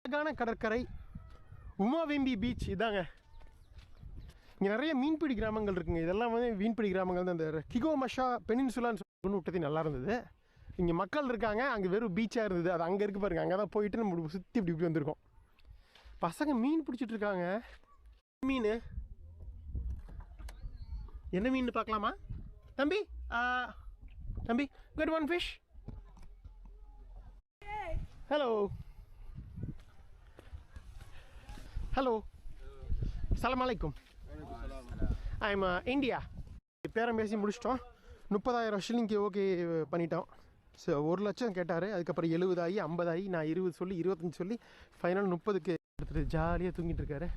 அழகான கடற்கரை உமாவெம்பி பீச் இதாங்க. இங்கே நிறைய மீன்பிடி கிராமங்கள் இருக்குங்க. இதெல்லாம் வந்து மீன்பிடி கிராமங்கள் தான். இந்த கிகோமஷா பெனின்சுலான்னு சொல்லி விட்டது நல்லா இருந்தது. இங்கே மக்கள் இருக்காங்க, அங்கே வெறும் பீச்சாக இருந்தது. அது அங்கே இருக்குது பாருங்கள். அங்கே தான் போயிட்டு நம்ம சுற்றி இப்படி வந்திருக்கோம். பசங்க மீன் பிடிச்சிட்டு இருக்காங்க. மீன் என்ன மீன் பார்க்கலாமா தம்பி? தம்பி, good one fish. Hello. Hello. Salam alaikum. I'm India. பேரம் பேசி முடிச்சிட்டோம். 30,000 ஷில்லிங்க்கு ஓகே பண்ணிட்டோம். ஸோ 1 லட்சம் கேட்டார். அதுக்கப்புறம் 70 ஆகி 50 ஆகி நான் 20 சொல்லி 25 சொல்லி ஃபைனல் 30க்கு எடுத்துகிட்டு ஜாலியாக தூங்கிட்டு இருக்காரு.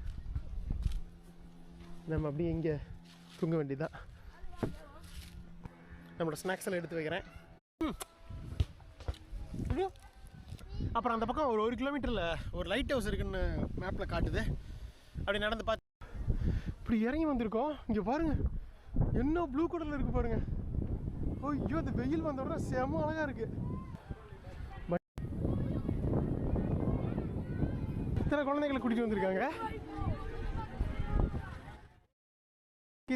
நம்ம அப்படியே இங்கே தூங்க வேண்டியதுதான். நம்மளோட ஸ்நாக்ஸ் எல்லாம் எடுத்து வைக்கிறேன். அப்புறம் அந்த பக்கம் ஒரு 1 கிலோமீட்டரில் ஒரு லைட் ஹவுஸ் இருக்குன்னு மேப்பில் காட்டுது. அப்படி நடந்து பார்த்து இப்படி இறங்கி வந்திருக்கோம். இங்கே பாருங்கள், என்ன ப்ளூ கலரில் இருக்குது பாருங்கள். ஐயோ, அந்த வெயில் வந்த உடனே செம அழகாக இருக்குது. இத்தனை குழந்தைங்களை கூட்டிகிட்டு வந்திருக்காங்க.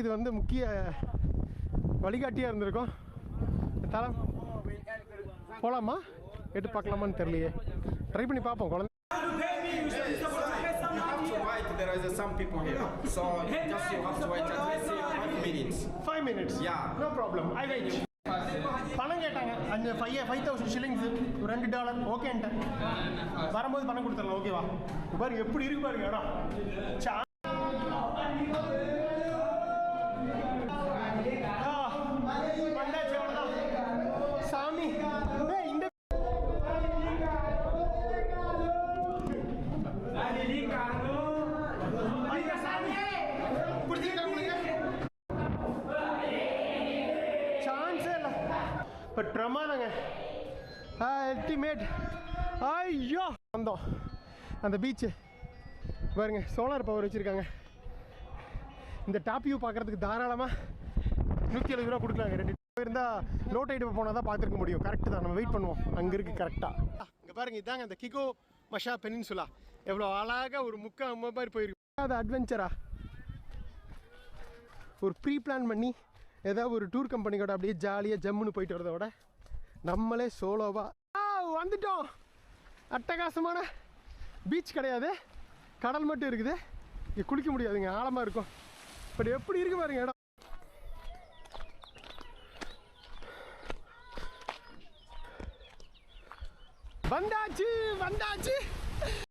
இது வந்து முக்கிய வழிகாட்டியாக இருந்திருக்கும். தரம் போகலாமா எடுத்து பார்க்கலாமான்னு தெரியலையே. ட்ரை பண்ணி பார்ப்போம். குழந்தை there is some people here, so just you have to wait at least 5 minutes. 5 minutes? Yeah, no problem, I wait. பணம் கேட்டாங்க. அந்த 5,000 ஷில்லிங்ஸ், $2 ஓகேன்ட்டேன். வரும்போது பணம் கொடுத்துடலாம். ஓகேவா? பாருங்க எப்படி இருக்கு பாருங்க இடம். சாமி இந்த சான்ஸே இல்லை. பட் பிரமாதங்க, அல்டிமேட். ஐயோ வந்தோம் அந்த பீச்சு பாருங்க. சோலார் பவர் வச்சுருக்காங்க. இந்த டாப் வியூ பார்க்குறதுக்கு தாராளமாக 170 ரூபா கொடுக்கலாங்க. 2 இருந்தால் லோ டைடு போனால் தான் பார்த்துருக்க முடியும். கரெக்டு தான், நம்ம வெயிட் பண்ணுவோம். அங்கே இருக்குது கரெக்டாக. இங்கே பாருங்கள், இதாங்க இந்த கிகோமஷா பெனின்சுலா. எவ்வளோ அழகாக ஒரு மாதிரி போயிருக்கு. அது அட்வென்ச்சரா ஒரு ப்ரீ பிளான் பண்ணி ஏதாவது ஒரு டூர் கம்பெனி கூட அப்படியே ஜாலியாக ஜம்முன்னு போயிட்டு வரதை விட நம்மளே சோலோவாக வந்துட்டோம். அட்டகாசமான பீச் கிடையாது, கடல் மட்டும் இருக்குது. இங்கே குளிக்க முடியாதுங்க, ஆழமாக இருக்கும். பட் எப்படி இருக்கு பாருங்க இடம். வந்தாச்சு வந்தாச்சு.